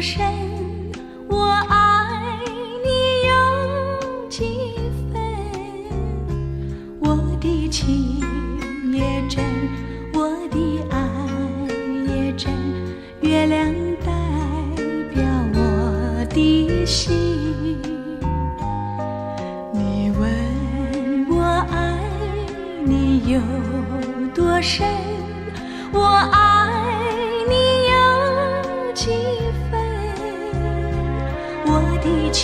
深，我爱你有几分？我的情也真，我的爱也真，月亮代表我的心。你问我爱你有多深，我爱你有几分？我的情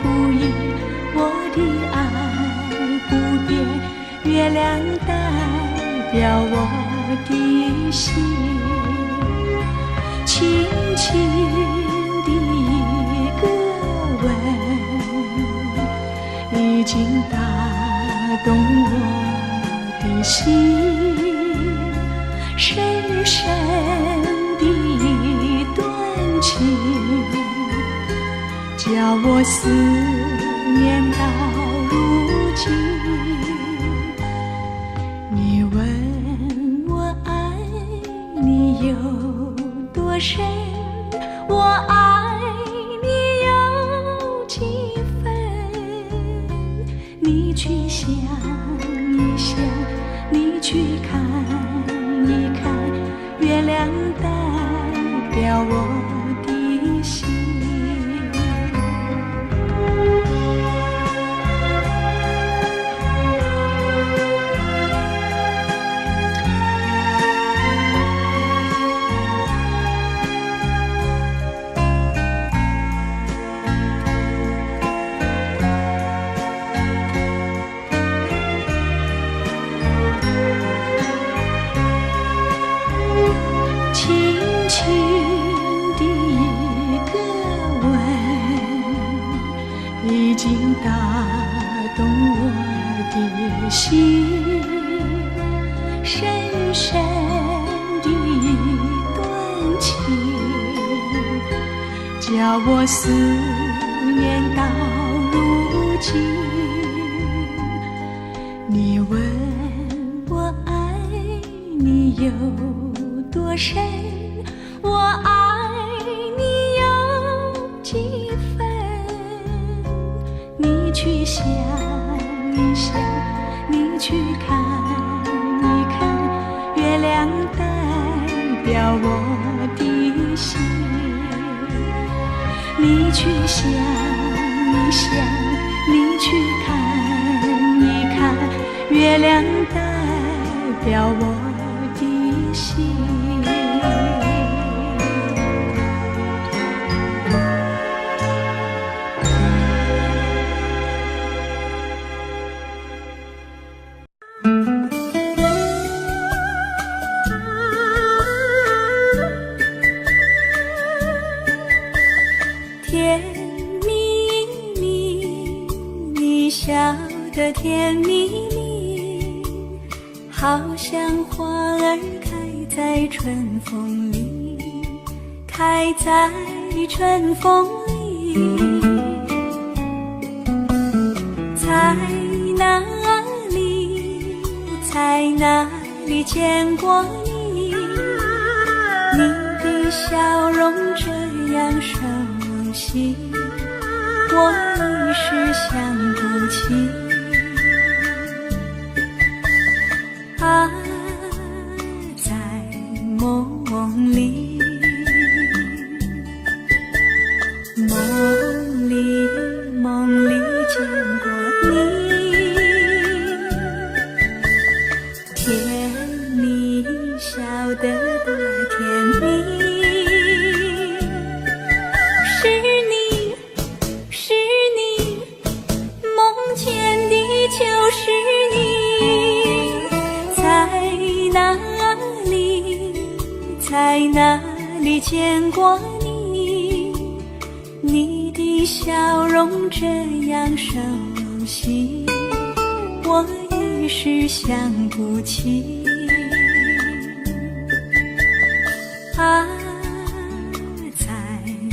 不移，我的爱不变，月亮代表我的心。轻轻的一个吻，已经打动我的心。深深的一段情，叫我思念到如今。你问我爱你有多深，我爱你有几分？你去想一想，你去看一看，月亮代表我的心。已经打动我的心，深深的一段情，叫我思念到如今。你问我爱你有多深，我爱你有几分？你去想一想，你去看一看，月亮代表我的心。你去想一想，你去看一看，月亮代表我的心。甜蜜蜜，你笑得甜蜜蜜，好像花儿开在春风里，开在春风里。在哪里，在哪里见过你？你的笑容这样熟悉，我一时想不起。啊，在梦里，梦里见过你，甜蜜笑得多甜蜜。就是你，在哪里，在哪里见过你？你的笑容这样熟悉，我一时想不起。啊，在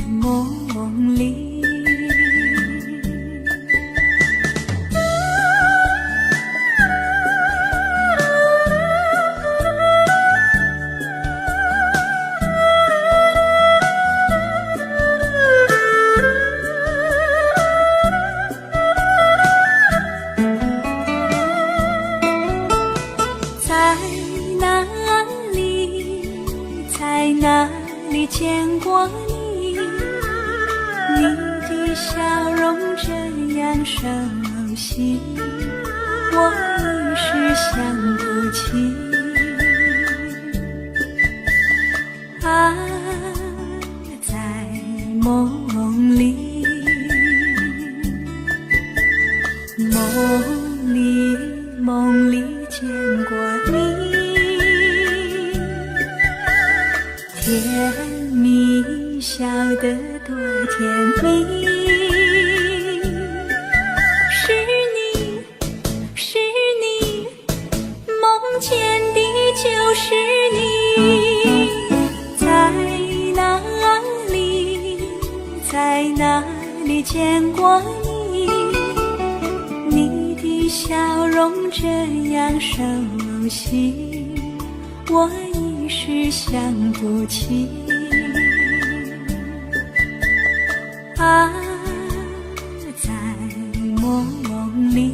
梦里。在哪里见过你？你的笑容这样熟悉，我一时想不起。啊，在梦里，梦里见过你，甜蜜笑得多甜蜜。是你，梦见的就是你。在哪里见过你？你的笑容这样熟悉，我一时想不起。啊，在梦里。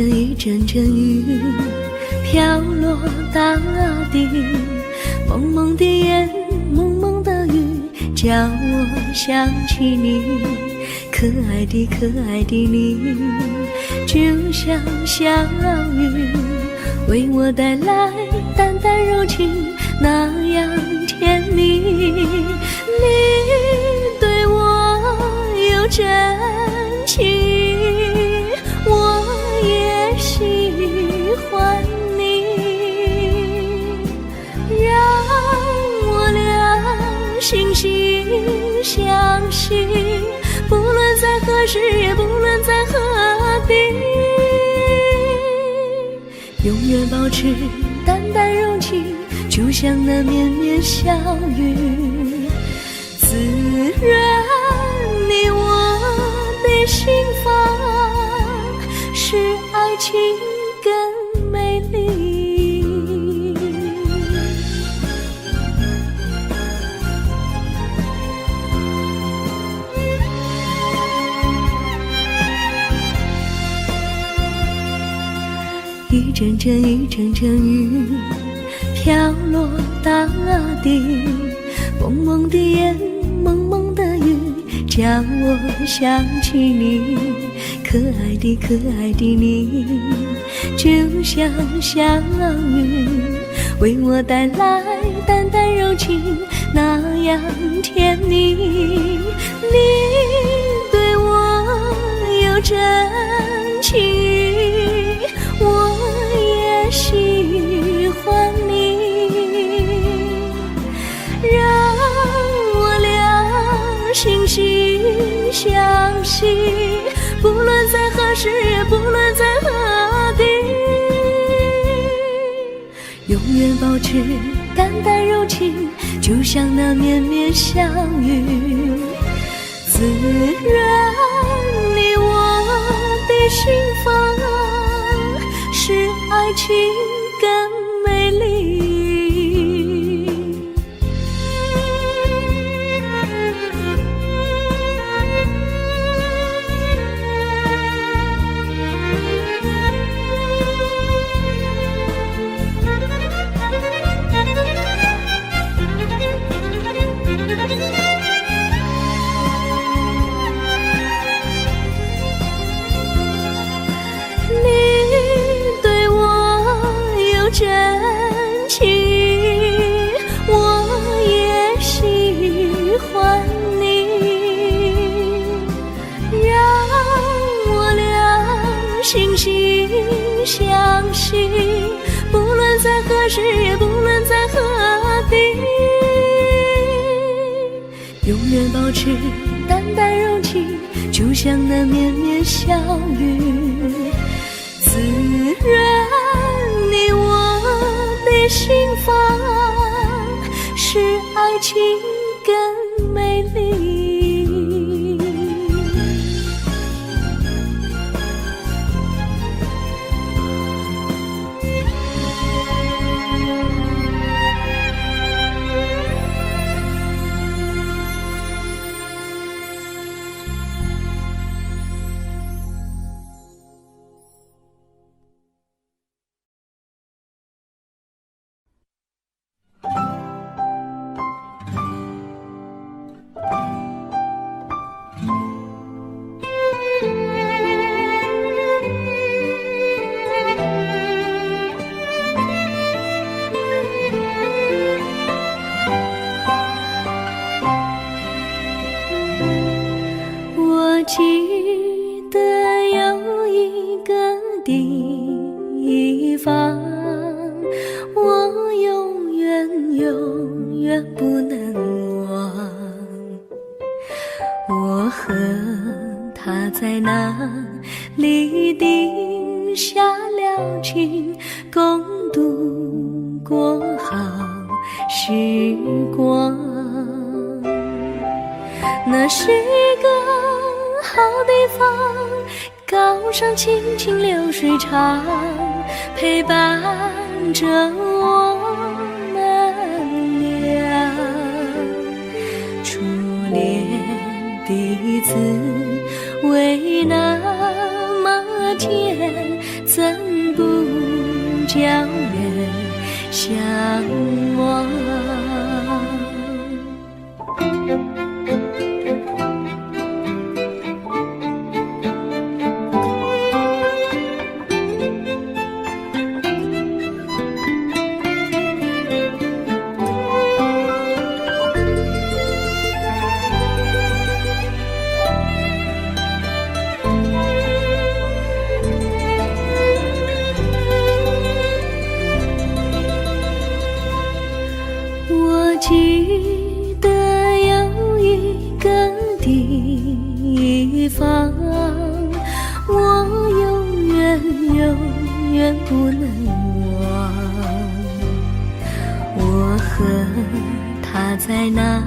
一阵阵雨飘落大地，蒙蒙的烟，蒙蒙的雨，叫我想起你。可爱的你，就像小雨，为我带来淡淡柔情，那样甜蜜。你对我有真情，我也喜欢你，让我俩惺惺相惜，不论在何时，也不论在何地，永远保持淡淡柔情，就像那绵绵小雨，滋润你我的心房，使爱情更美丽。一阵阵雨飘落大地，蒙蒙的烟，蒙蒙的雨，叫我想起你。可爱的你，就像小雨，为我带来淡淡柔情，那样甜蜜。你对我有真情，我也喜欢你，让我俩惺惺相惜，不论在何时，也不论在何地，永远保持淡淡柔情，就像那绵绵小雨，滋润你我的心房，使爱情更美丽。真情，我也喜欢你，让我俩惺惺相惜，不论在何时，也不论在何地，永远保持淡淡柔情，就像那绵绵小雨，滋润你我的心房，使爱情更美丽。我记得有一个地方，我永远不能忘。我和他在那里定下了情，共度过好时光。那是个好地方，高山青青流水长，陪伴着我们俩。初恋的滋味那么甜，怎不叫人向往？我记得有一个地方，我永远不能忘。我和他在那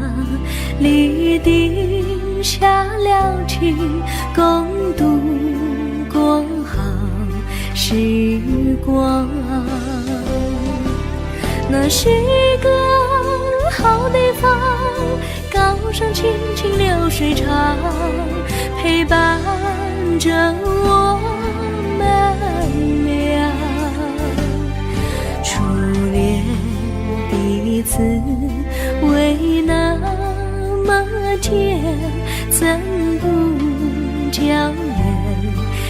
里定下了情，共度过好时光。那是个好地方，高山青青流水长，陪伴着我们俩。初恋的滋味那么甜，怎不叫人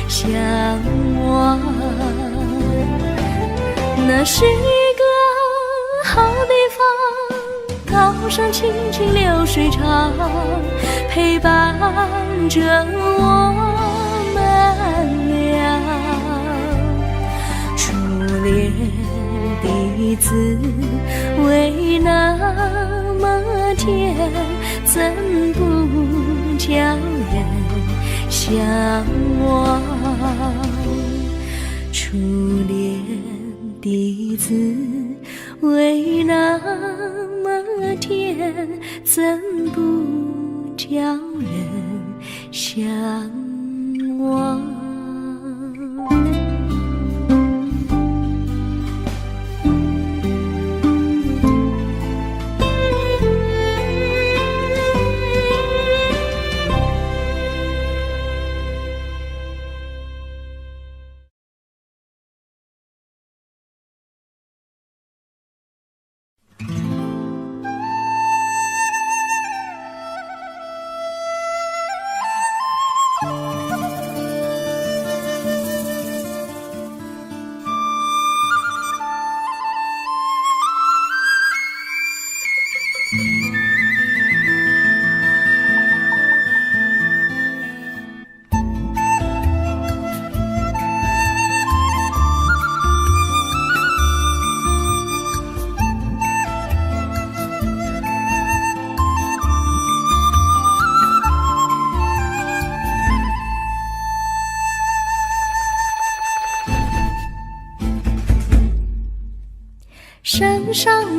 向往？那是个好地方，高山青青流水长，陪伴着我们俩。初恋的滋味那么甜，怎不叫人向往？初恋的滋味那么甜，怎不叫人向往？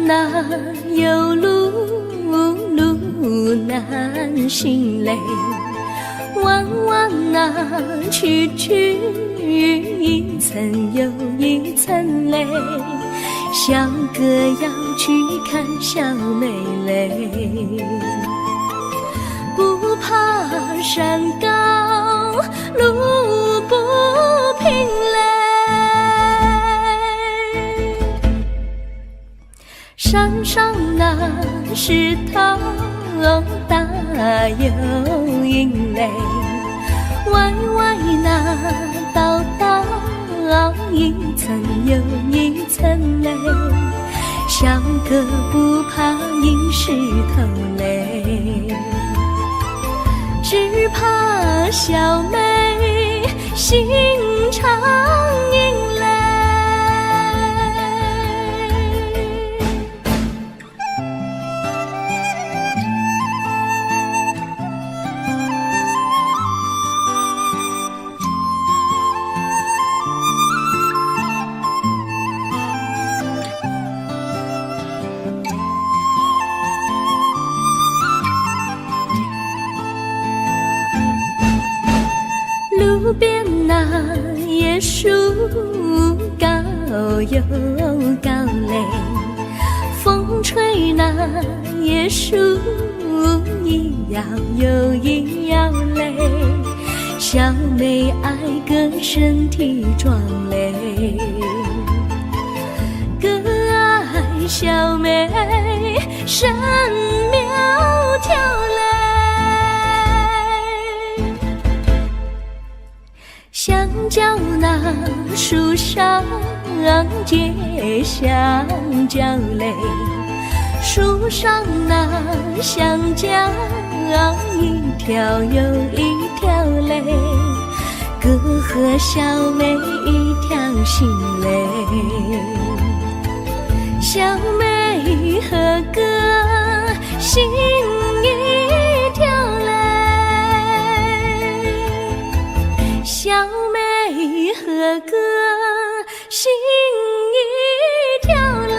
哪有路难行嘞，弯弯啊曲曲，一层又一层嘞，小哥要去看小妹嘞，不怕山高路不平嘞，山上那石头大又硬嘞，歪歪那道道一层又一层嘞，小哥不怕硬石头嘞，只怕小妹心肠硬嘞。路边那椰树高又高嘞，风吹那椰树一摇又一摇嘞，小妹爱个身体壮嘞，哥爱小妹身苗条嘞，香蕉那树上结香蕉嘞，树上那香蕉一条又一条嘞，哥和小妹一条心嘞，小妹和哥心一条嘞，小妹和哥心一条嘞。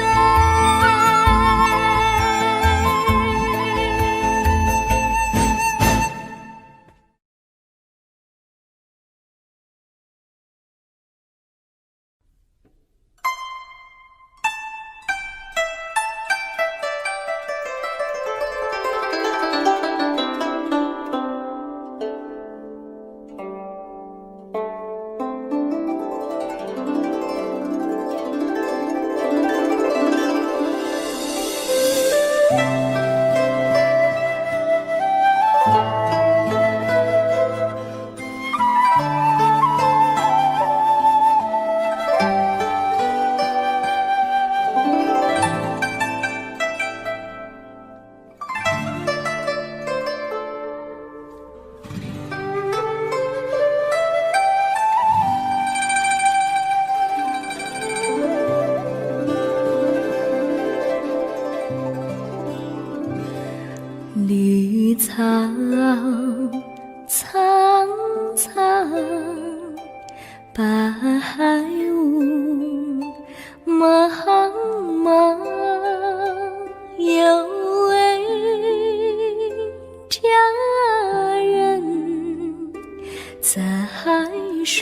绿草苍苍，白雾茫茫，有位佳人在水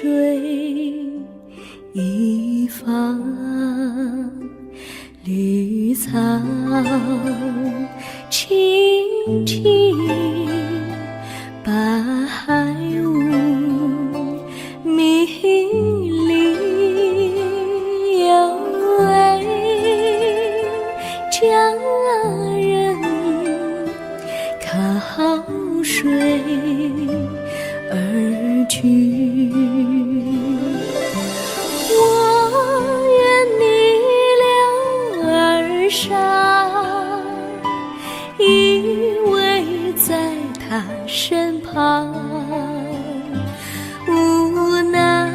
一方，绿草青青，白雾迷离，有位佳人靠水而居，我愿你留儿傻，依偎在他身旁，无奈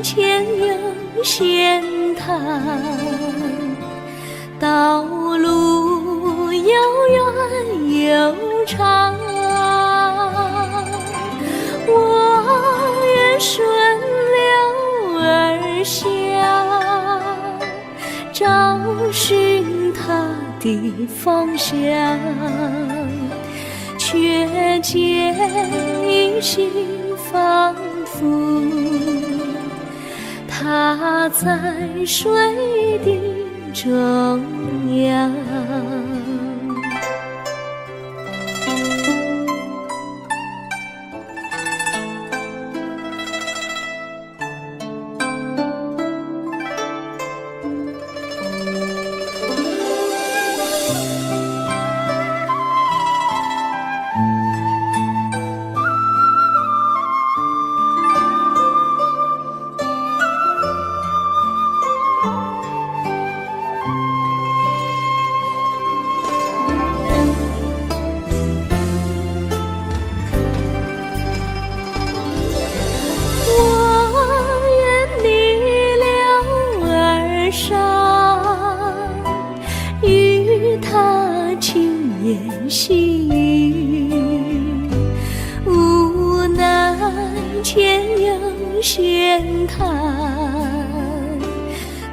前有险滩，道路又远又长，我愿顺流而下，找寻他的方向，却见一心仿佛它在水的中央。细雨无奈前有险滩，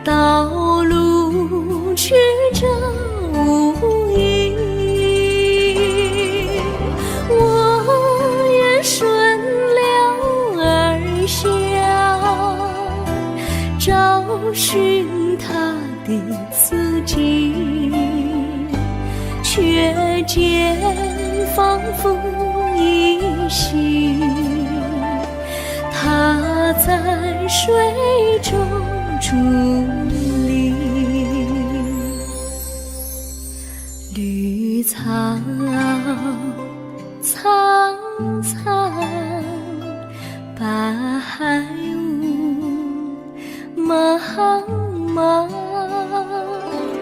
道路曲折无依，我愿顺流而下，找寻他的足迹，却见仿佛依稀，它在水中伫立。绿草苍苍，白雾茫茫，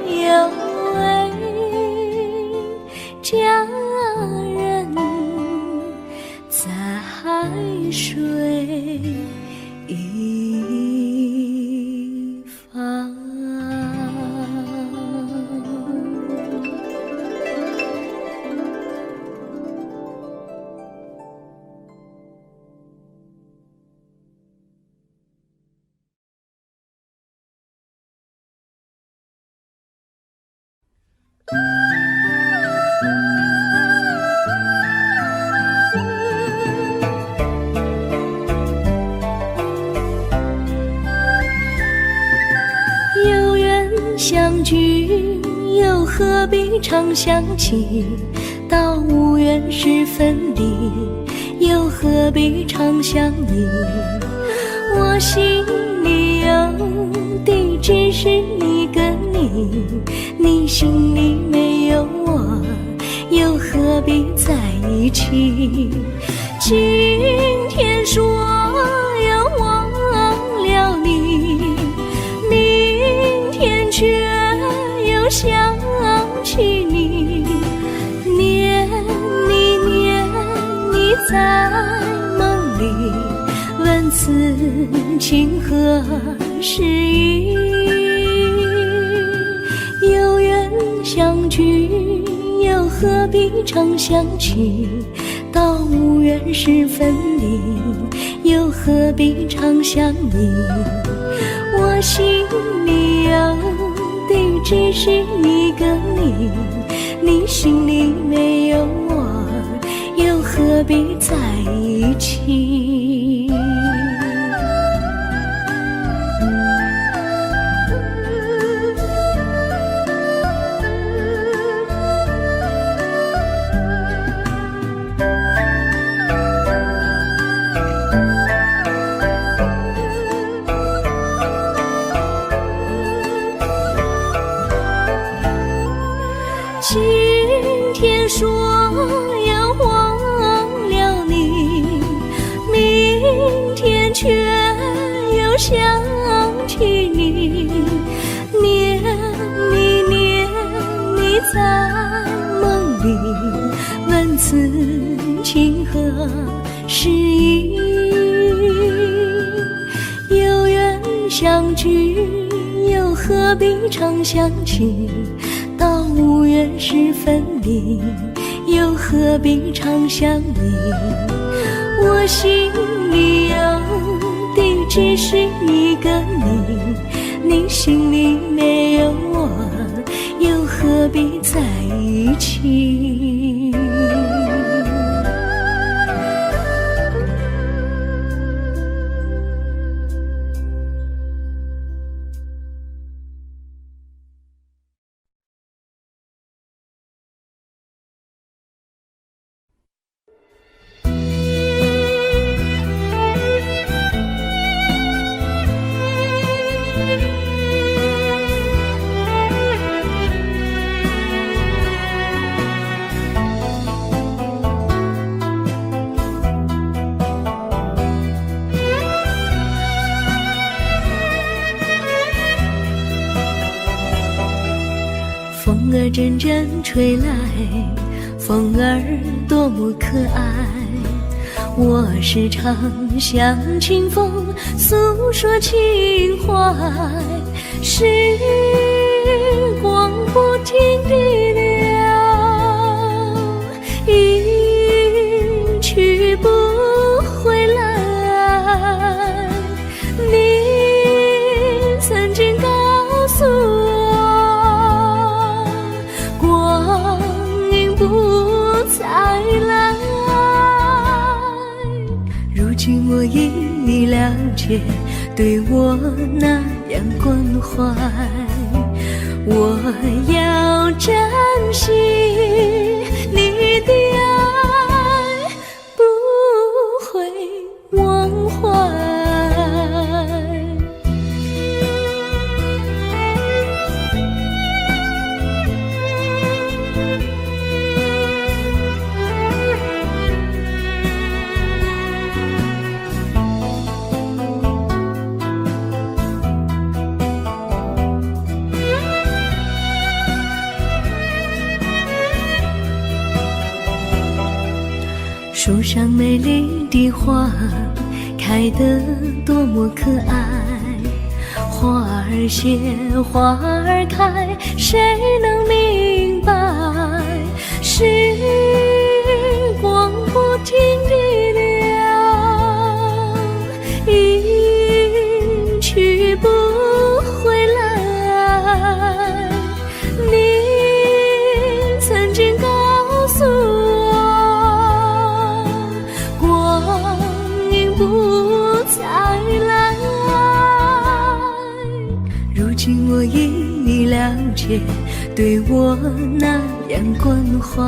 有位佳人在海水一方。有缘相聚，又何必常想起？到无缘时分离，又何必常想你？我心里有的只是一个你，你心里没有我，又何必在一起？今天说要忘了你，明天却又想起你，念你念你在梦里，问此情何时已？有缘相聚，又何必常想起？到无缘时分离，又何必常想你？我心里有的只是一个你，你心里没有我，又何必在一起？今天说要忘了你，明天却又想起你，念你念你在梦里，问此情何时已？有缘相聚，又何必常想起？到无缘时分离，又何必常想你？我心里有的只是一个你，你心里没有我，又何必在一起？风儿阵阵吹来，风儿多么可爱。我时常向清风诉说情怀，时光不停地流，一去不回来。你曾经告诉我，光阴不再来。如今我已了解，对我那样关怀，我要珍惜你的爱，不会忘怀。树上美丽的花开得多么可爱，花儿谢，花儿开，谁能明白？时光不停地流，一去不回来。你曾经告诉我，光阴不再来。如今我已了解，对我那样关怀，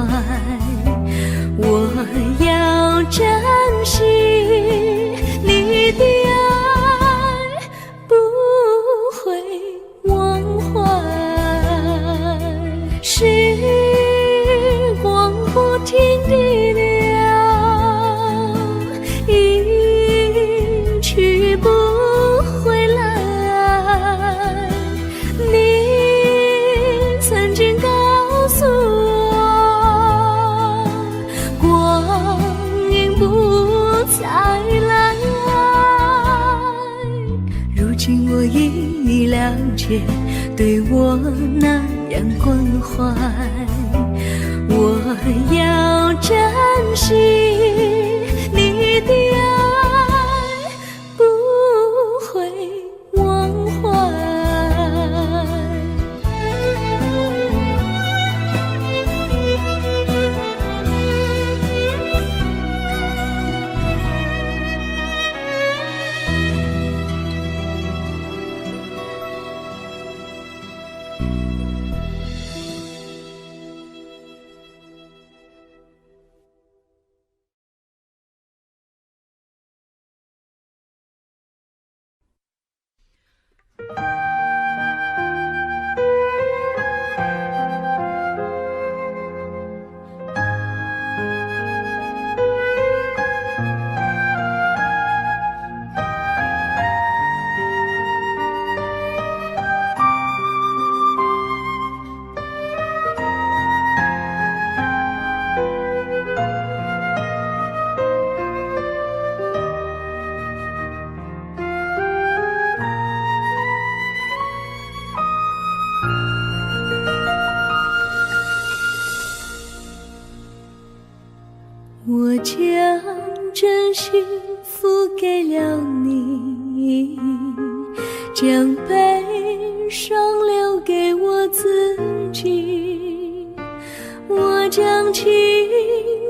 我要珍惜你的爱，不会忘怀。时光不停地流，一去不回来。你曾经告诉我，光阴不再来。如今我已了解，对我那样关怀，我要珍惜你的爱，不会忘怀。我将真心付给了你，将悲伤留给我自己。将青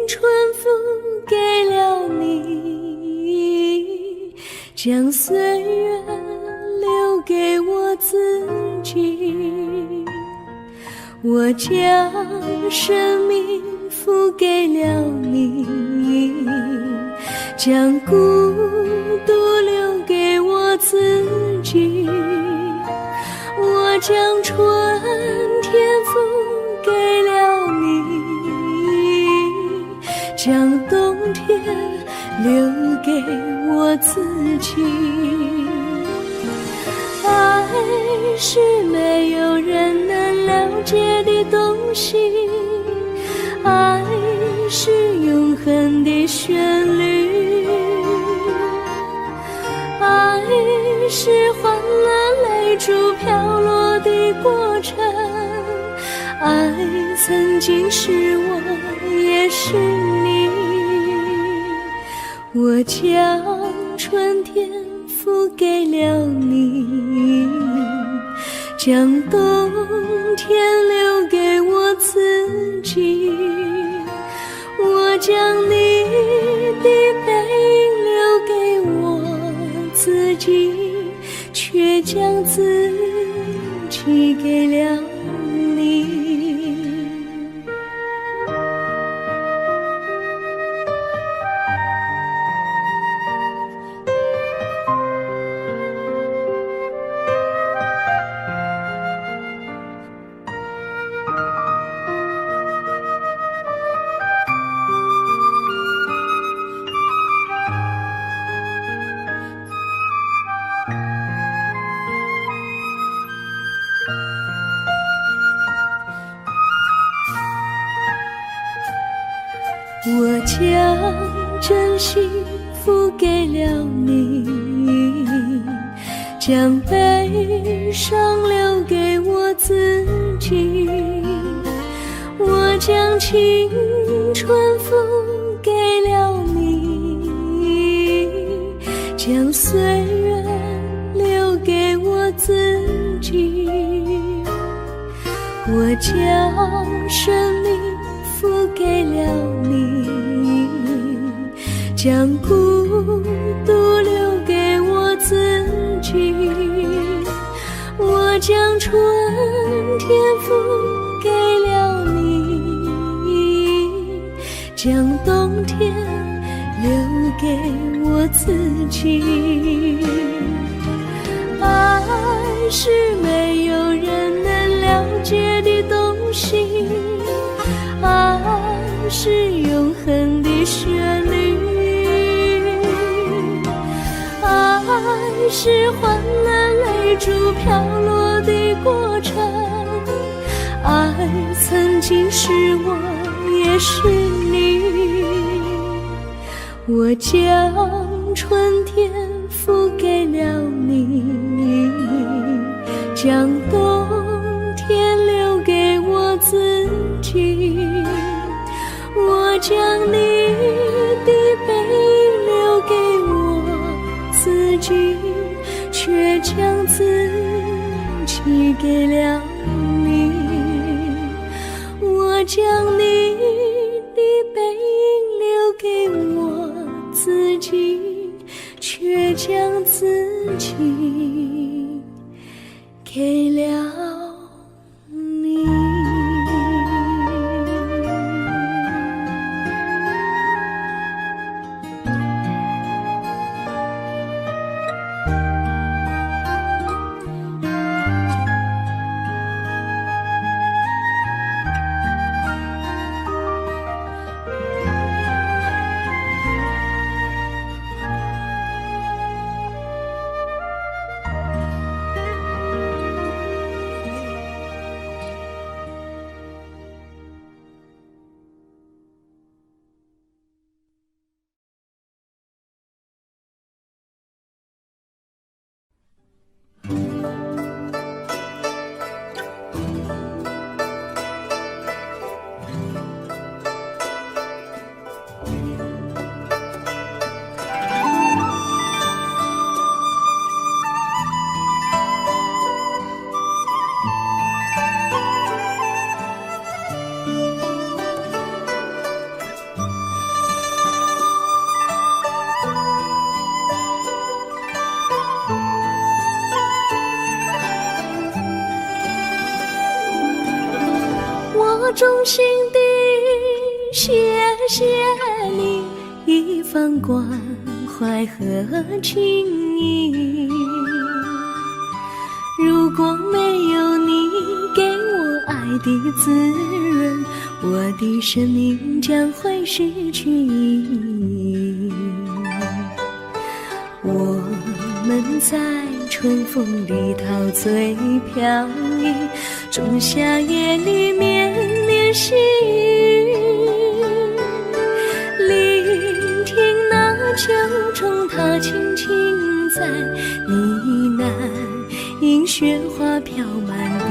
春付给了你，将岁月留给我自己。我将生命付给了你，将孤独留给我自己。我将春天付给了你，将冬天留给我自己。爱是没有人能了解的东西，爱是永恒的旋律，爱是换了泪珠飘落的过程，爱曾经是我也是你。我将春天付给了你，将冬天留给我自己。我将你的背影留给我自己，却将自己给了你。我将真心付给了你，将悲伤留给我自己。我将青春付给了你，将岁月留给我自己。我将生命付给了你，将孤独留给我自己。我将春天付给了你，将冬天留给我自己。爱是没有人能了解的东西，爱是永恒的旋律，爱是换了泪珠飘落的过程，爱曾经是我也是你。我将春天付给了你，将冬天留给我自己。我将你的背影留给我自己，却将自己给了你。我将你的背影留给我自己，却将自己给了你。衷心地谢谢你一番关怀和情谊，如果没有你给我爱的滋润，我的生命将会失去意义。我们在春风里陶醉飘逸，仲夏夜里绵绵细雨，聆听那秋虫它轻轻在呢喃，因雪花飘满地。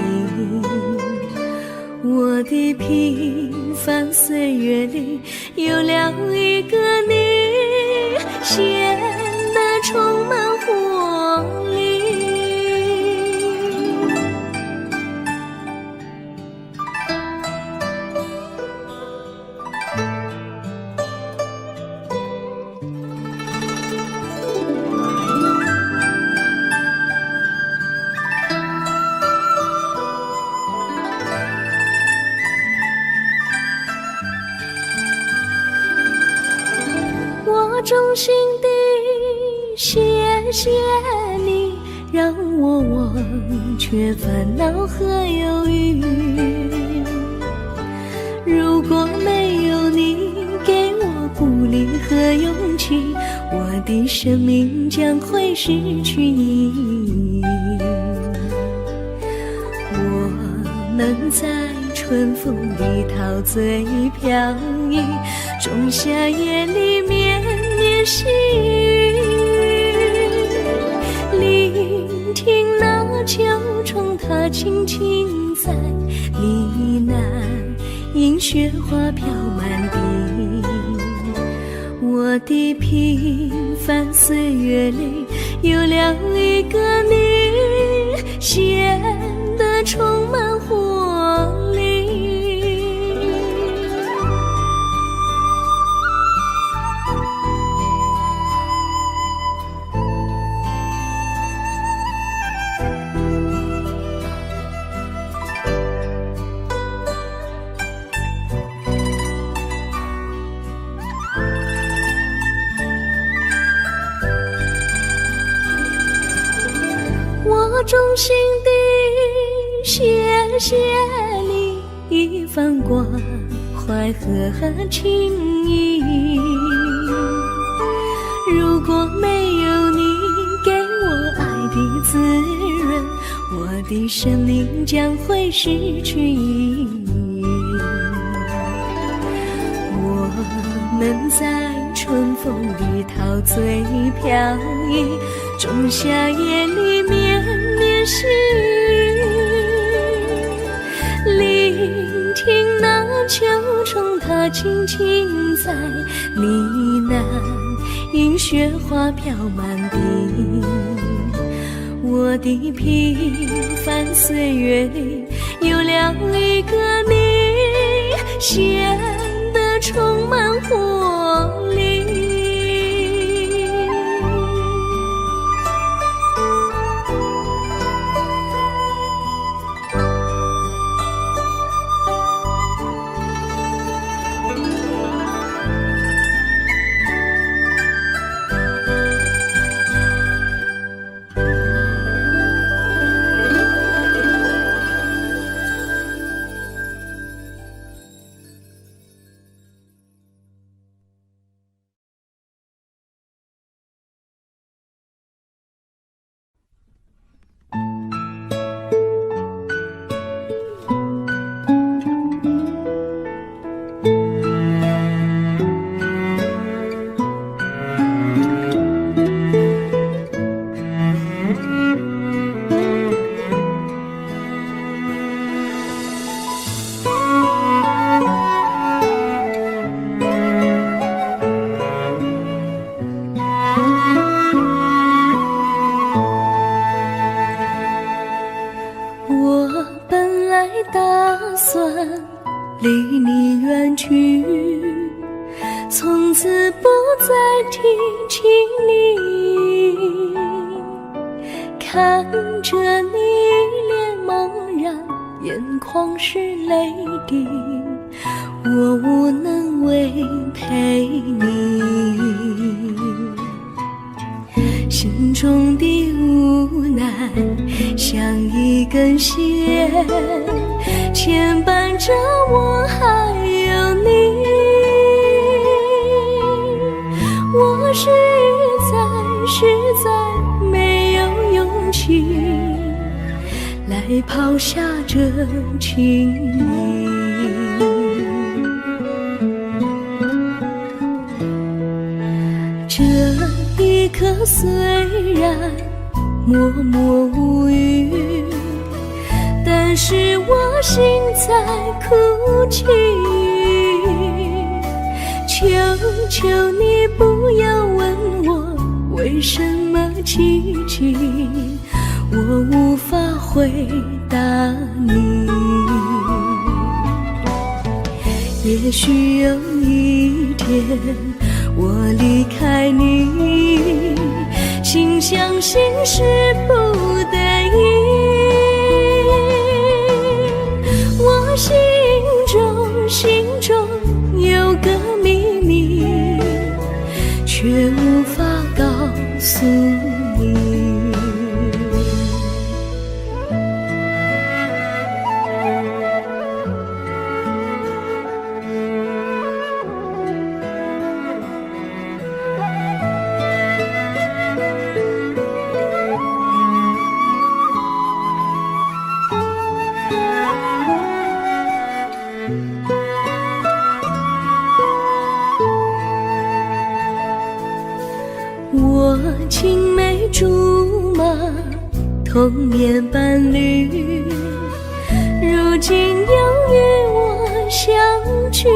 我的平凡岁月里有了一个你，显得充满活力。我衷心地谢谢你，让我忘却烦恼和忧郁。如果没有你给我鼓励和勇气，我的生命将会失去意义。我们在春风里陶醉飘逸，仲夏夜里绵绵细雨，聆听那秋虫它轻轻在呢喃，因雪花飘满地。我的平凡岁月里有了一个你，显得充满活力。我衷心地谢谢你一番关怀和情谊，如果没有你给我爱的滋润，我的生命将会失去意义。我们在春风里陶醉飘逸，仲夏夜里绵绵细雨，聆听那秋虫它轻轻在呢喃，因雪花飘满地。我的平凡岁月里有了一个你，显得充满活力。离你远去，从此不再提起你。看着你脸茫然眼眶是泪滴，我无能为陪你。心中的无奈像一根线，牵绊着我还有你。我实在没有勇气来抛下这情谊。这一刻虽然默默无语，但是我心在哭泣。求求你不要问我为什么奇迹，我无法回答你。也许有一天我离开你，心相信是不得已。我心中有个秘密，却无法告诉你。我青梅竹马，童年伴侣，如今又与我相聚。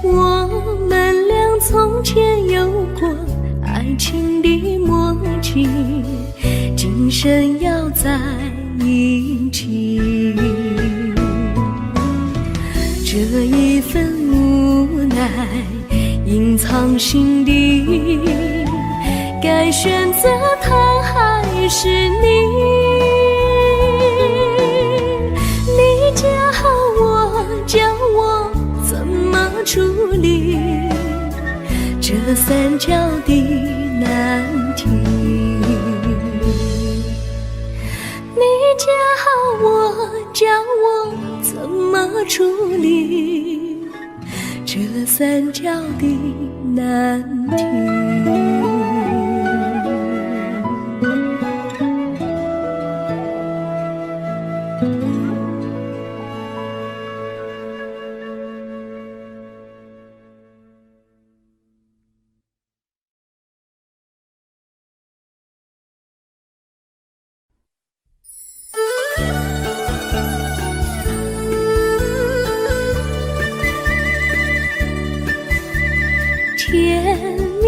我们俩从前有过爱情的默契，今生要在一起。这一份无奈隐藏心底，该选择他还是你？你教我怎么处理这三角的难题？你教我怎么处理这三角的难题？甜蜜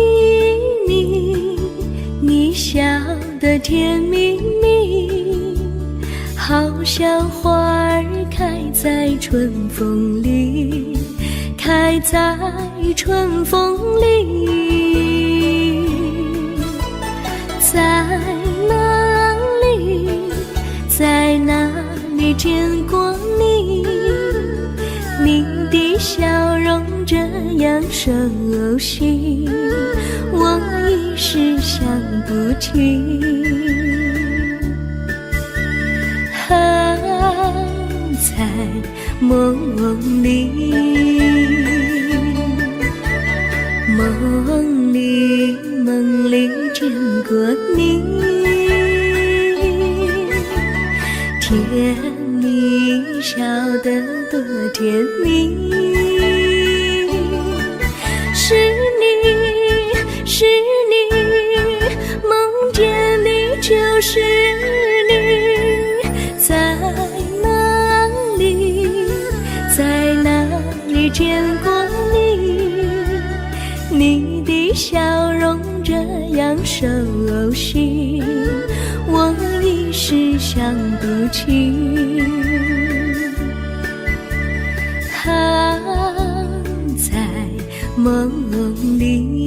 蜜，你笑得甜蜜蜜，好像花儿开在春风里，开在春风里。在哪里见过你？你的笑容这样熟悉，我一时想不起。在梦里，梦里见过你，甜蜜笑得多甜蜜。是你，梦见你就是你，在哪里见过你？你的笑容这样熟悉，我一时想不起。在梦里。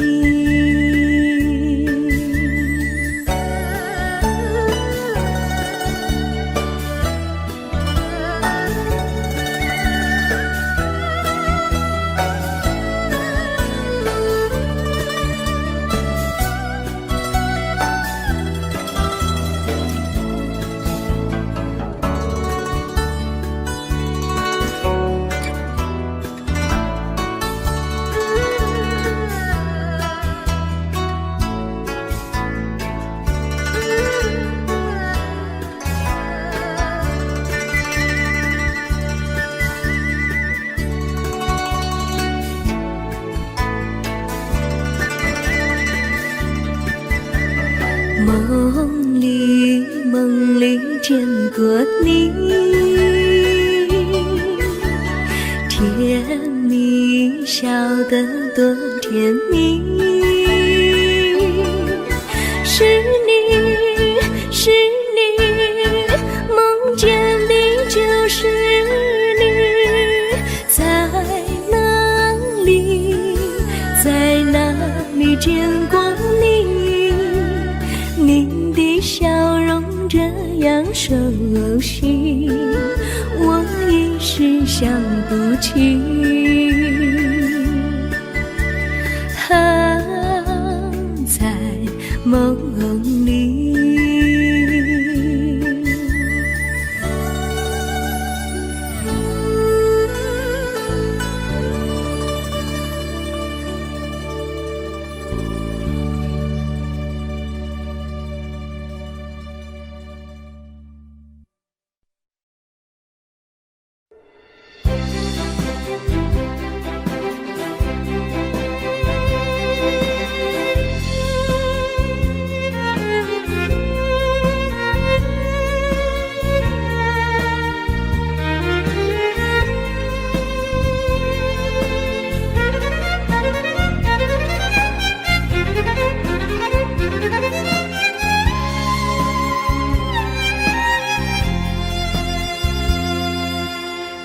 梦里见过你，甜蜜笑得多甜蜜。是你，是你，梦见的就是你，在哪里，在哪里见过你？您的笑容这样熟悉，我一时想不起。在梦里。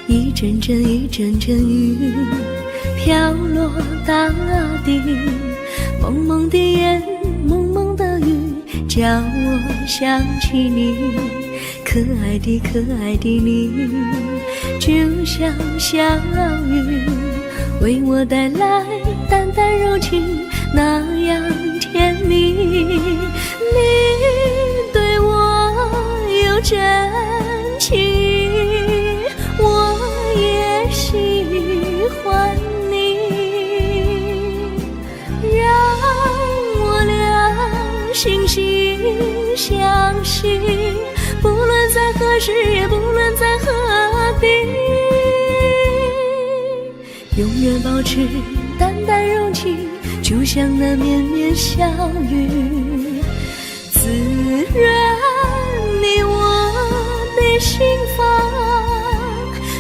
一阵阵一阵阵雨飘落大地，蒙蒙的烟，蒙蒙的雨，叫我想起你。可爱的可爱的你，就像小雨，为我带来淡淡柔情，那样甜蜜。你对我有真情，我也喜欢你，让我俩惺惺相惜，不论在何时，也不论在何地，永远保持淡淡柔情，就像那绵绵小雨，滋润你我的心房，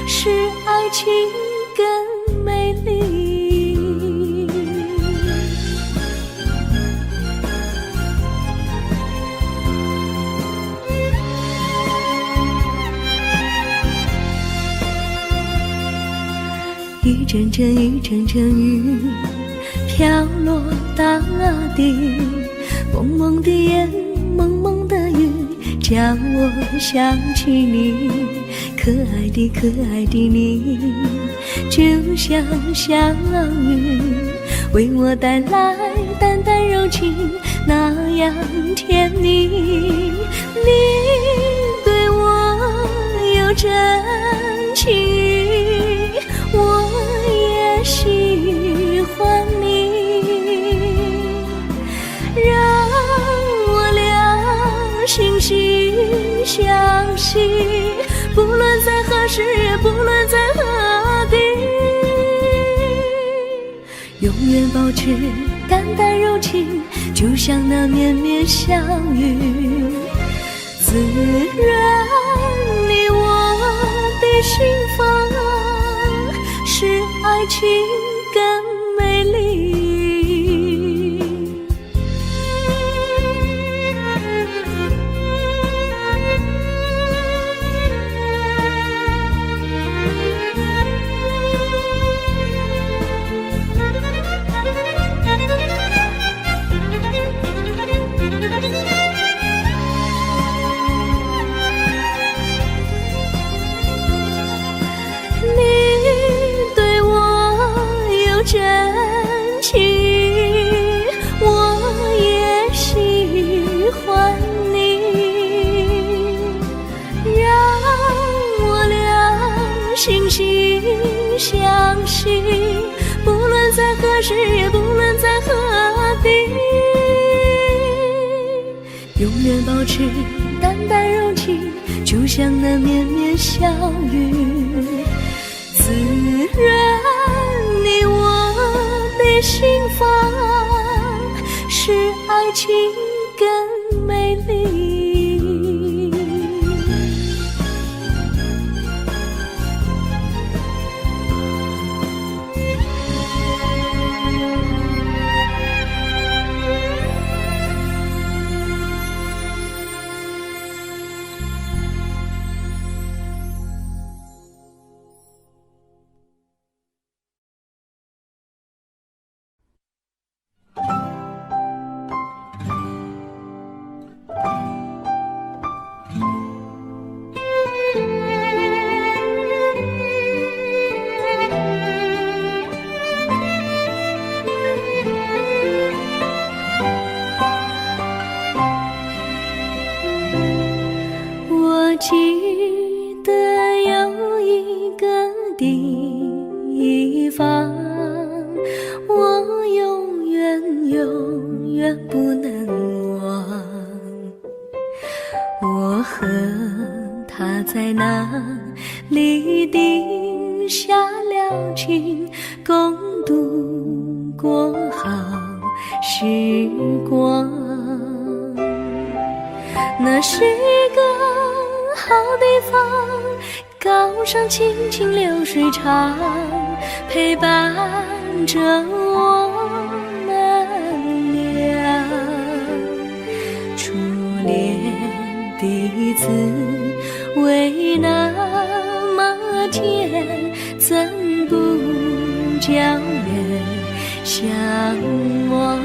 使爱情更美丽。一阵阵一阵阵雨飘落大地，蒙蒙的烟，蒙蒙的雨，叫我想起你。可爱的可爱的你，就像小雨，为我带来淡淡柔情，那样甜蜜。你对我有真情，我也喜欢你，让我俩惺惺相惜，不论在何时，也不论在何地，永远保持淡淡柔情，就像那绵绵小雨，滋润你我的心房，使爱情更美丽。真情，我也喜欢你，让我俩惺惺相惜，不论在何时，也不论在何地，永远保持淡淡柔情，就像那绵绵小雨，滋润你我的心房，使爱情更美。里。我记得有一个地方，我永远不能忘。我和他在那里定下了情，共度过好时光。那是个好地方，高山青青流水长，陪伴着我们俩。初恋第一次为那么甜，怎不叫人向往？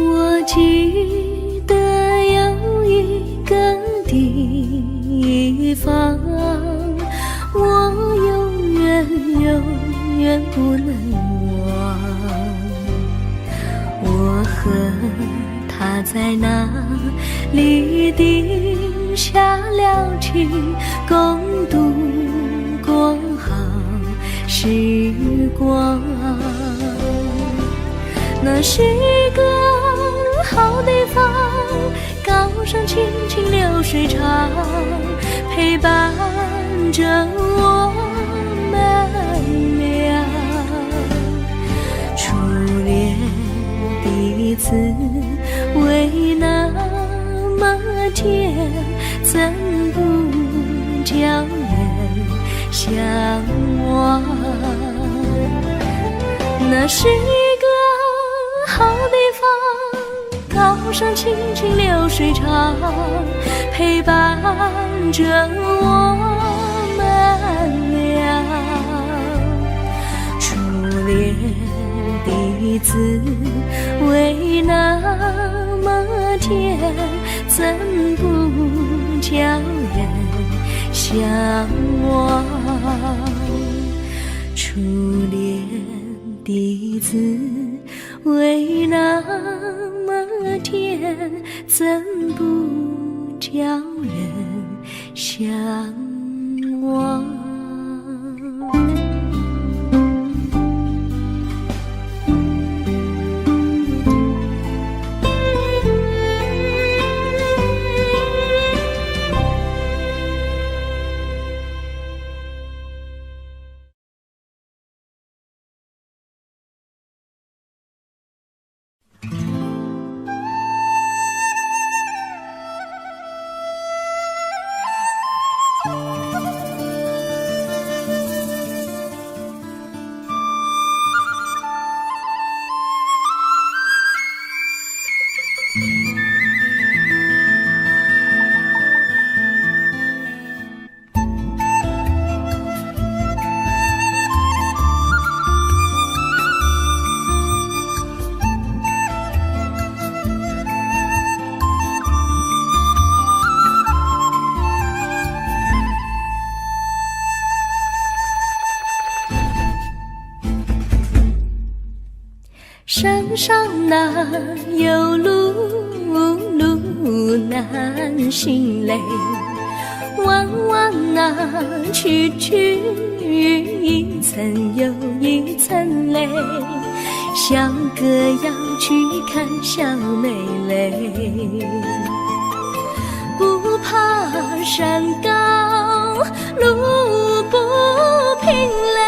我记得有一个地方，我永远不能忘。我和他在那里定下了情，共度过好时光。那是个好地方，高山青青流水长，陪伴着我们俩。初恋第一次为那么甜，怎不叫人向往？那是个好地方，高山青青流水长，陪伴着我们俩。初恋第一次为那么甜，怎不叫人向往？初恋第一次为那么甜，怎不叫人向往？山上哪有路难心累。弯弯啊，曲曲，一层又一层泪。小哥要去看小妹妹，不怕山高路不平嘞。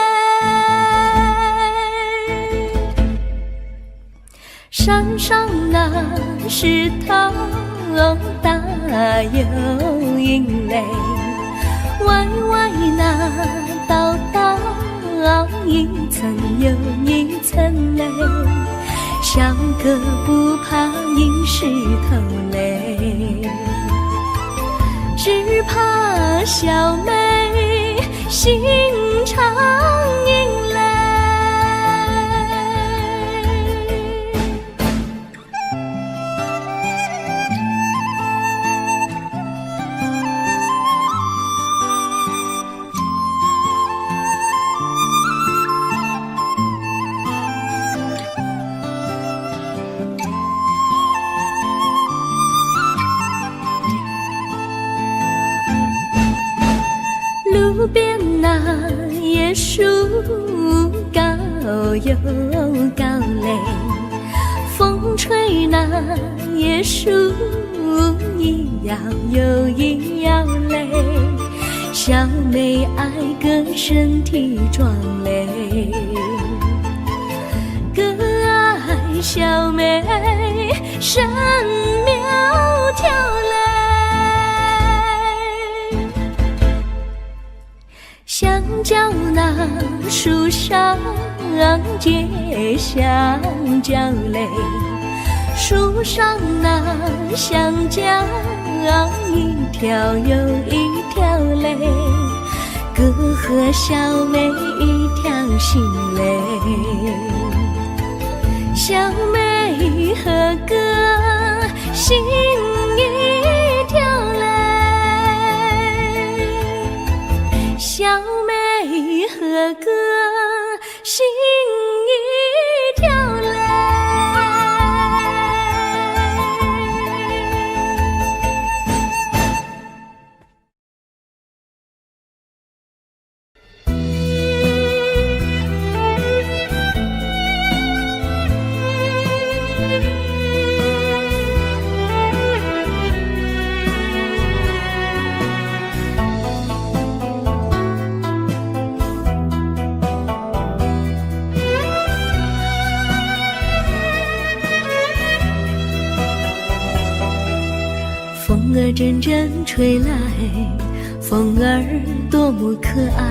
山上那石头大又阴雷，歪歪那道道一层又一层泪。小哥不怕硬石头累，只怕小妹心肠阴雷。路边那椰树高又高嘞，风吹那椰树一摇又一摇嘞。小妹爱个身体壮嘞，哥爱小妹身苗条嘞。香蕉那树上结香蕉嘞，树上那香蕉一条又一条嘞，哥和小妹一条心嘞。小妹和哥心一条嘞，小妹和哥心一条嘞。风儿阵阵吹来，风儿多么可爱。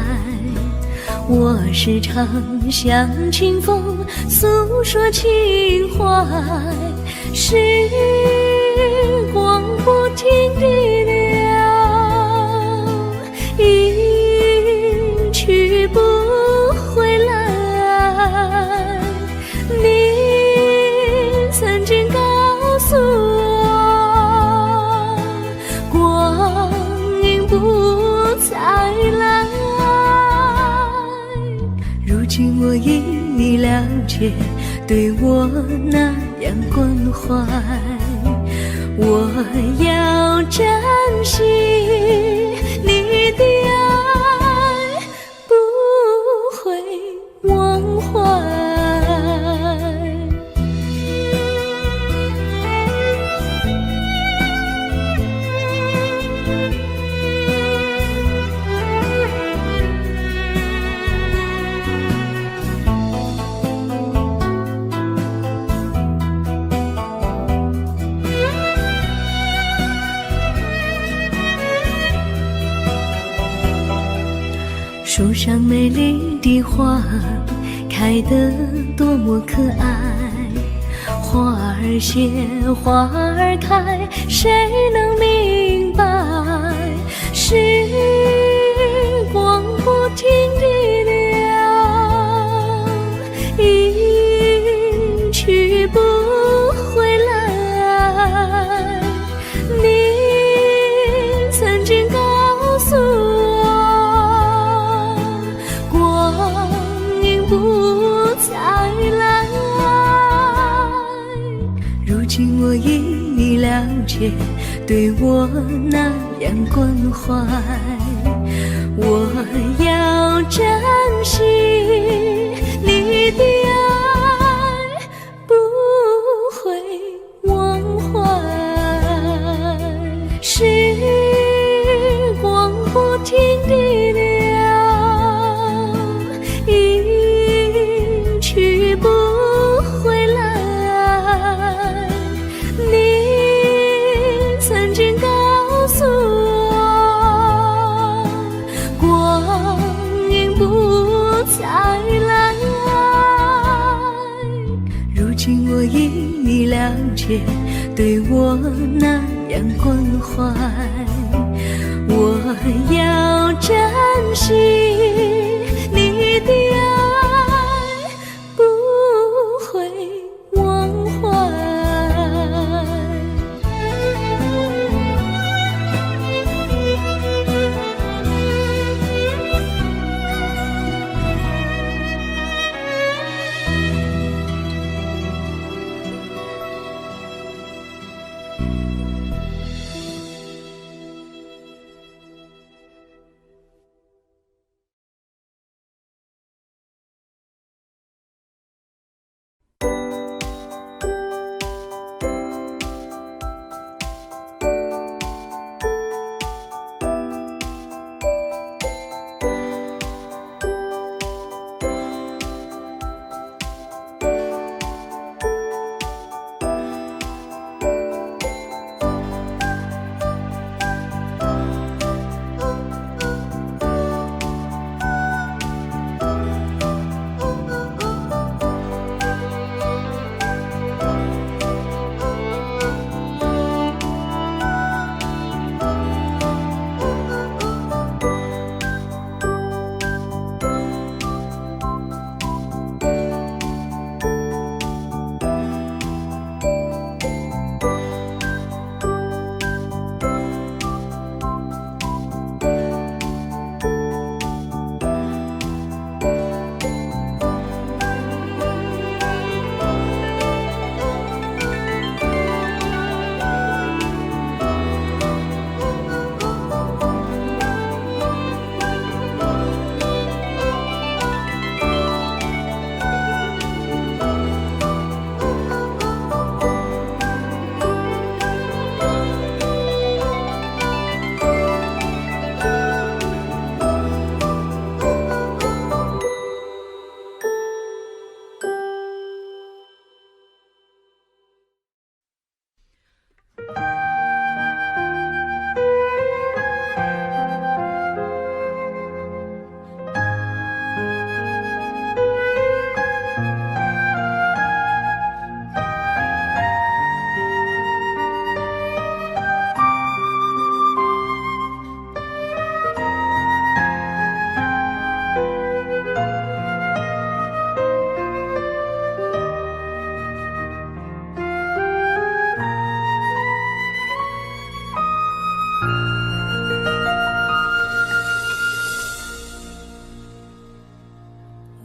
我时常向清风诉说情怀，时光不停地流，一去不回来。你曾经告诉我，光阴不再来。如今我已了解，对我那样关怀，我要珍惜你的爱，不会忘怀。树上美丽的花开得多么可爱，花儿谢花儿开，谁能明白？时光不停地流，一去不回来。你曾经告诉我，光阴不再来。如今我已了了解，对我那样关怀。我要珍惜你的爱，不会忘怀。时光不停地流，一去不回来。你曾经告诉我，光阴不再来。如今我已了解，对我那样关怀。我要珍惜你的爱，不会忘怀。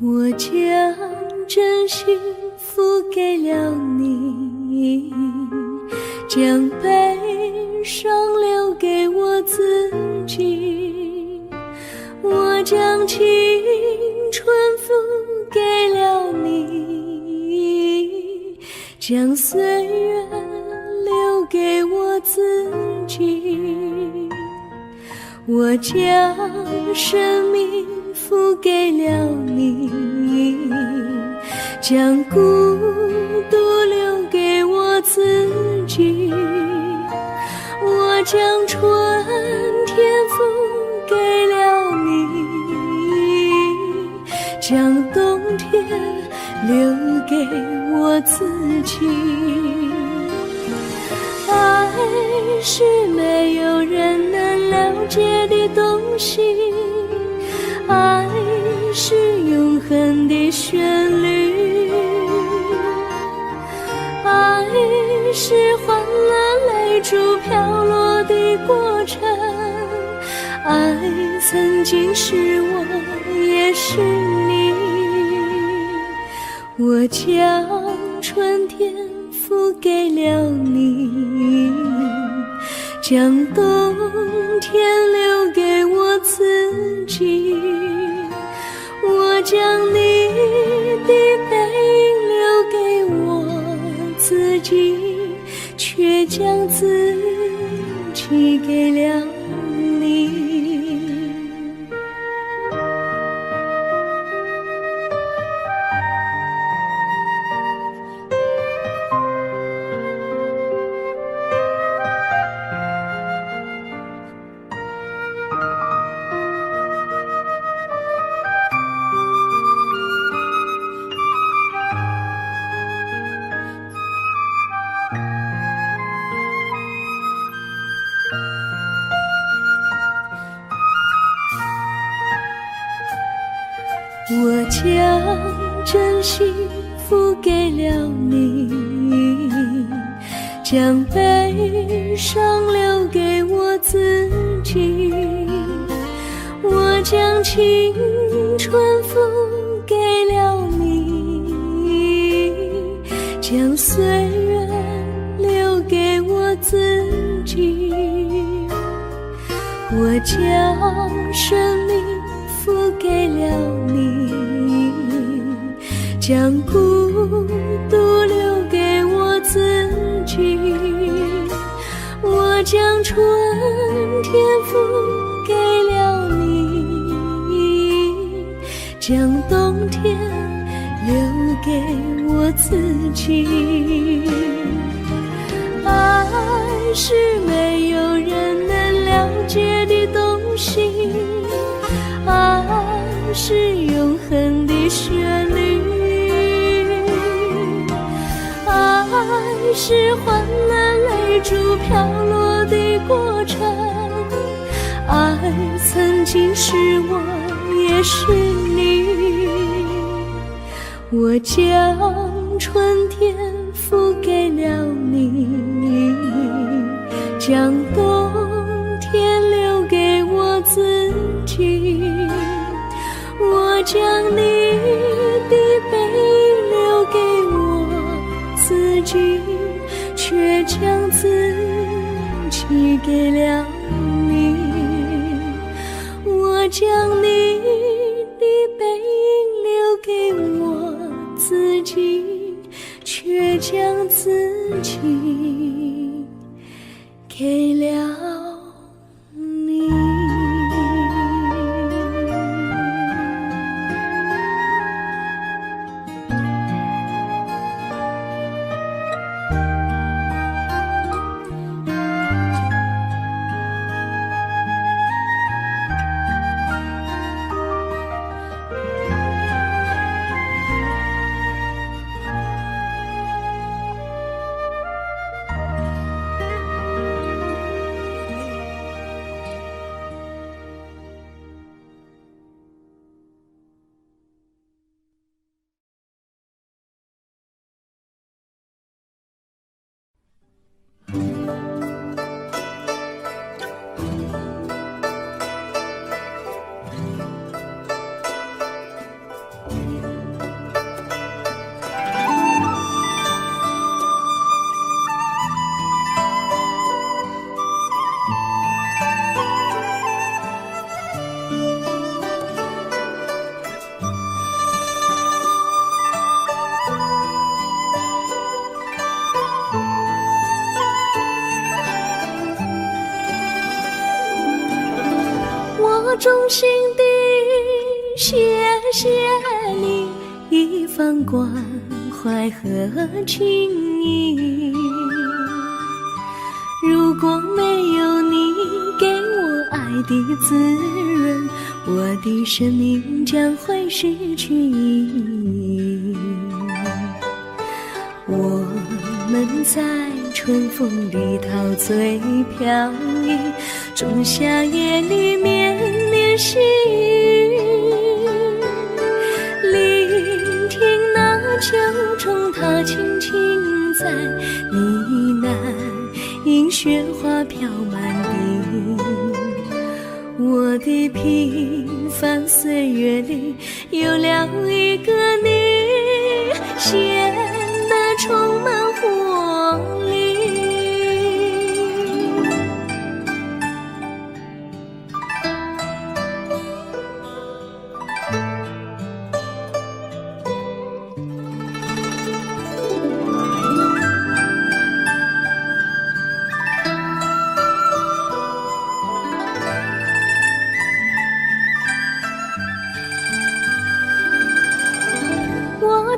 我将真心付给了你，将悲伤留给我自己。我将青春付给了你，将岁月留给我自己。我将生命付给了你，将孤独留给我自己。我将春天付给了你，将冬天留给我自己。爱是没有人能了解的东西，爱是永恒的旋律，爱是欢乐泪珠飘落的过程，爱曾经是我也是你。我将春天付给了你，将冬天留给我自己。我将你的背影留给我自己，却将自己给了你。我将真心付给了你，将悲伤留给我自己。我将青春付给了你，将岁月留给我自己。我将生命付给了你，将孤独留给我自己。我将春天付给了你，将冬天留给我自己。爱是没有人能了解的东西，爱是永恒的旋律，爱是换了泪珠飘落的过程，爱曾经是我也是你。我将春天付给了你，将冬天留给我自己。我将你的背影留给我自己，却将自己给了你。我将你的背影留给我自己，却将自己给了你。我衷心地谢谢你一番关怀和情谊，如果没有你给我爱的滋润，我的生命将会失去意义。我们在春风里陶醉飘逸，仲夏夜里绵绵细雨，聆听那秋虫它轻轻在呢喃，因雪花飘满地。我的平凡岁月里有了一个你，显得充满活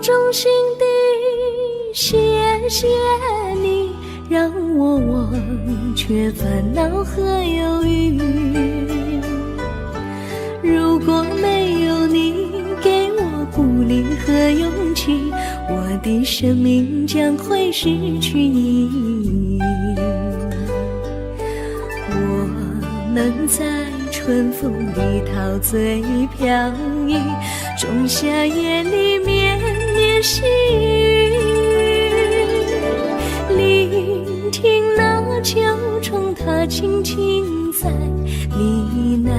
衷心地谢谢你，让我忘却烦恼和忧郁。如果没有你给我鼓励和勇气，我的生命将会失去意义。我们在春风里陶醉飘逸，仲夏夜里绵绵细雨，聆听那秋虫它轻轻在呢喃，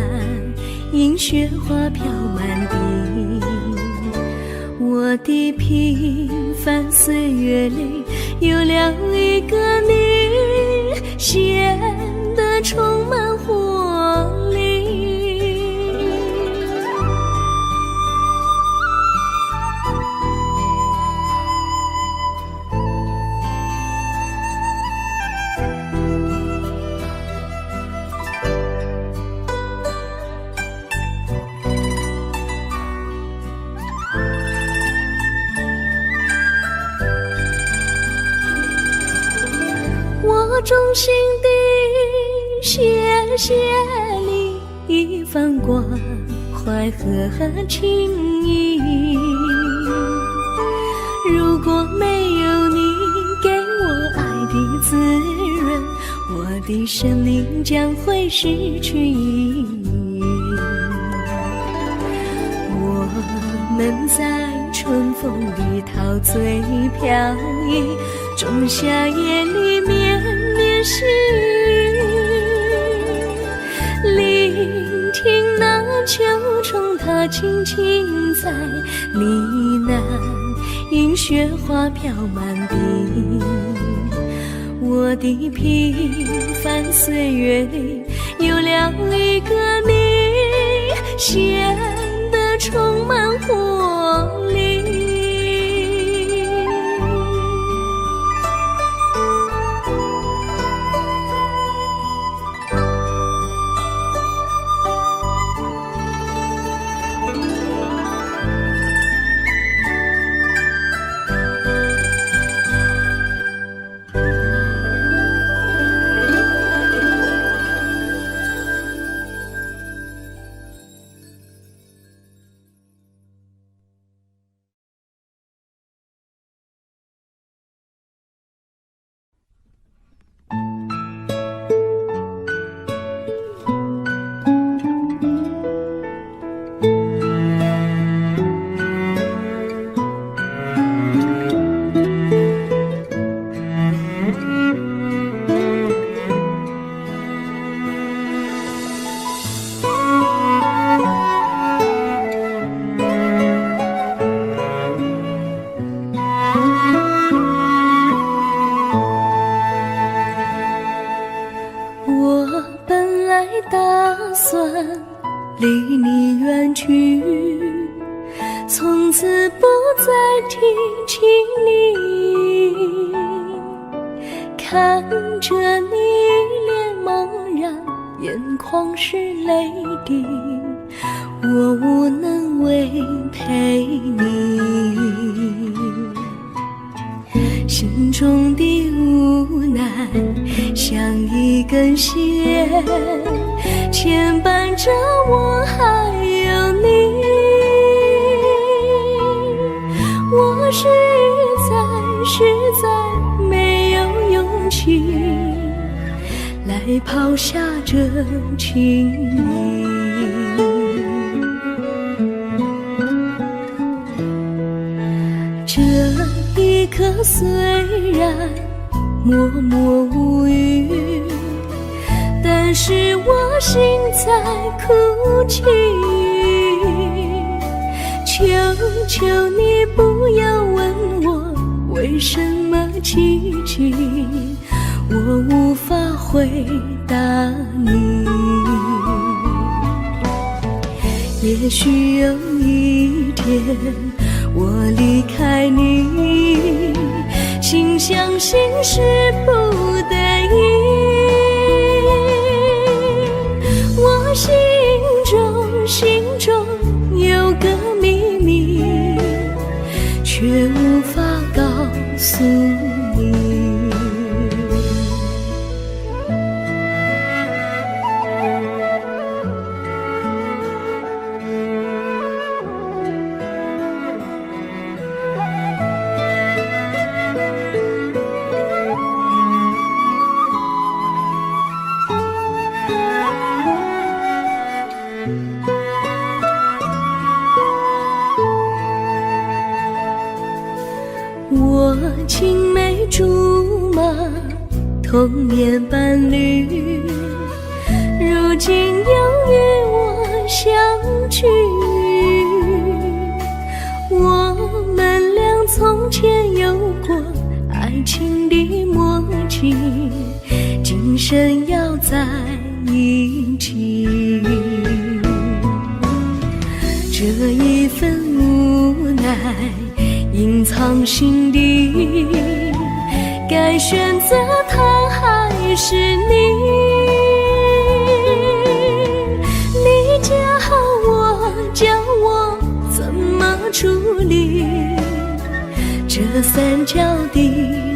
迎雪花飘满地。我的平凡岁月里有了一个你，显得充满活力。我衷心地谢谢你一番关怀和情谊。如果没有你给我爱的滋润，我的生命将会失去意义。我们在春风里陶醉飘逸，仲夏夜里绵绵细雨，聆听那秋虫它轻轻在呢喃，迎雪花飘满地。我的平凡岁月里有了一个你，显得充满活力。打算离你远去，从此不再提起你。看着你一脸茫然，眼眶是泪滴，我无能为陪你。心中的无奈像一根线，牵绊着我还有你。我实在没有勇气来抛下这情谊。这一刻虽然默默无语，但是我心在哭泣。求求你不要问我为什么奇迹，我无法回答你。也许有一天我离开你，心相信是不得已。我心中有个秘密，却诉你。我青梅竹马，童年伴侣，如今又与我相聚。我们俩从前有过爱情的默契，今生要在一起。这一份无奈隐藏心底，该选择他还是你？你教我，教我怎么处理这三角的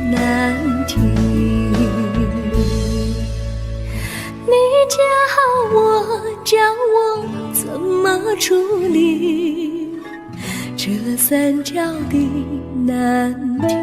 难题。你教我，教我怎么处理这三角的难题。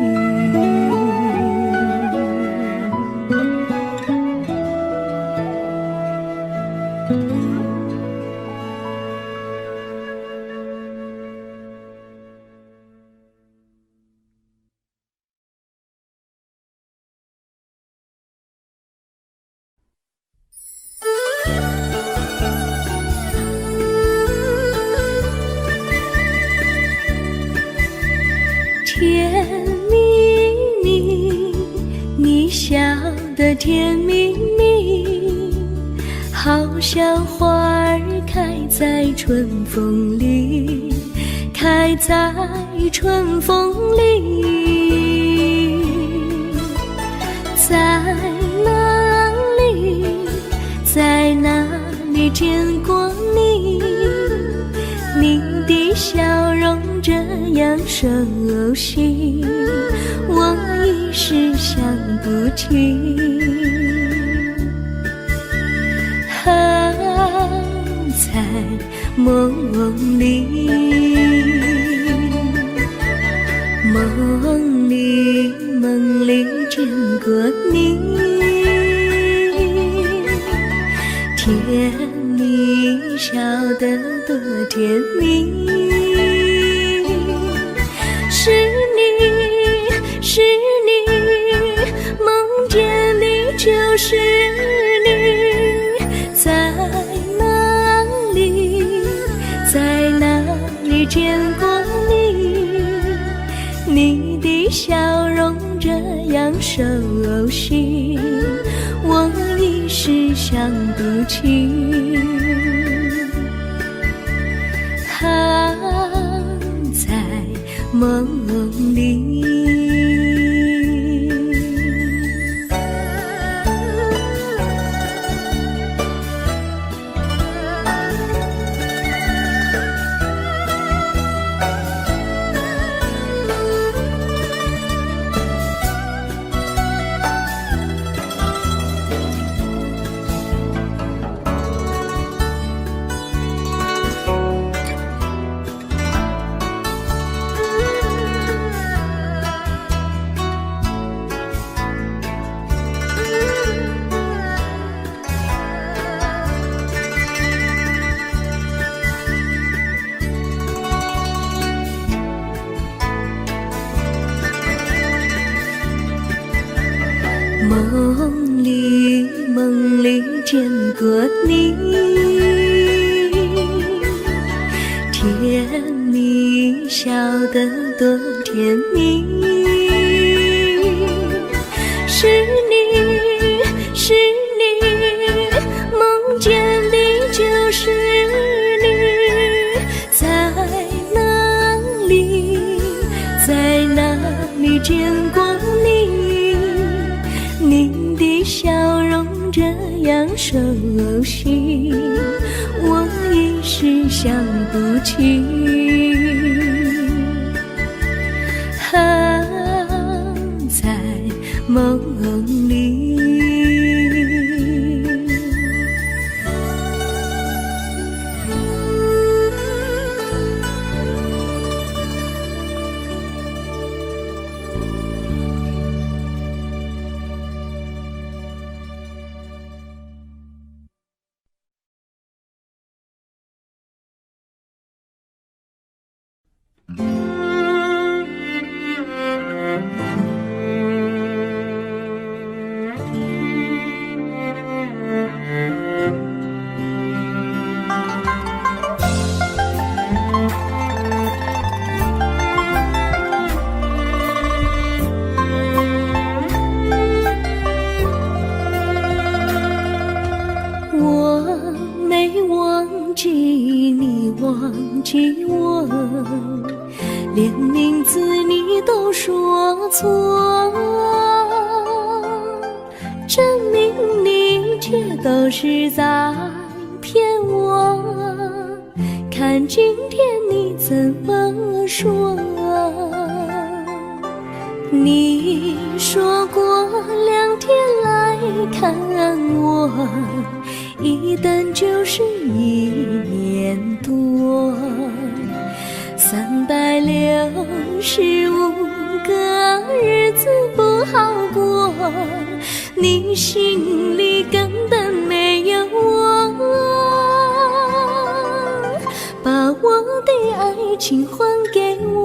甜蜜蜜，你笑得甜蜜蜜，好像花儿开在春风里，开在春风里。在哪里，在哪里见过你？你的笑容这样熟悉，我一时想不起。在梦里，梦里见过你，甜蜜笑得多甜蜜。是你，是你，梦见你就是你。在哪里，在哪里见过你？你的笑容这样熟悉，我一时想不起。在梦里。梦里见过你，甜蜜笑得多甜蜜。是你，是你，梦见的就是你。在哪里，在哪里见过你？你的笑容这样熟悉，我一时想不起。记你，忘记我，连名字你都说错，证明你一切都是在骗我。看今天你怎么说？你说过2天来看我，一等就是1年多，365个日子不好过，你心里根本没有我，把我的爱情还给我。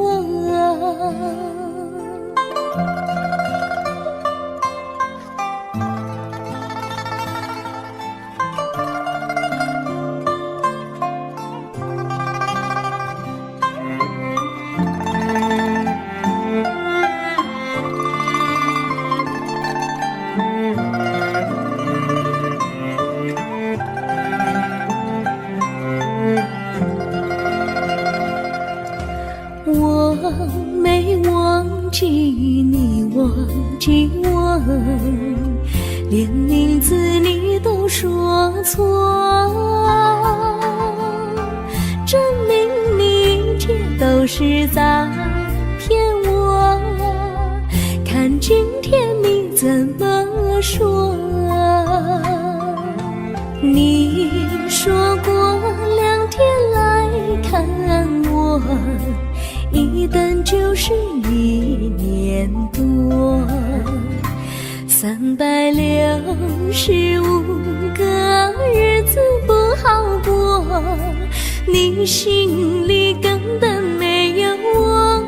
我没忘记你，忘记我，连名字你都说错，证明你一切都是在骗我。看今天你怎么说？你说过2天来看我，一等就是1年多，365个日子不好过，你心里根本没有我，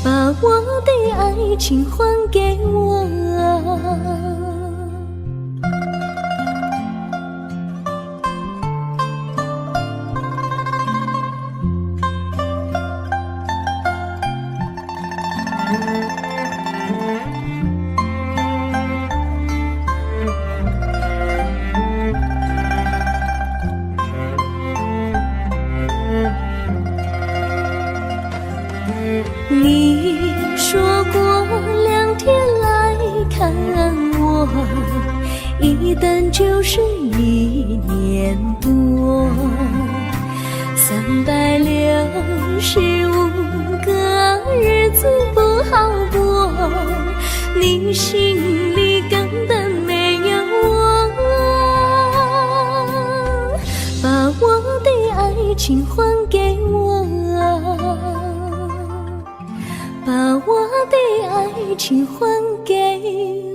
把我的爱情还给我。你说过2天来看我，一等就是1年多，365个日子不好过，你心里根本没有我，把我的爱情还给我，把我的爱情还给我。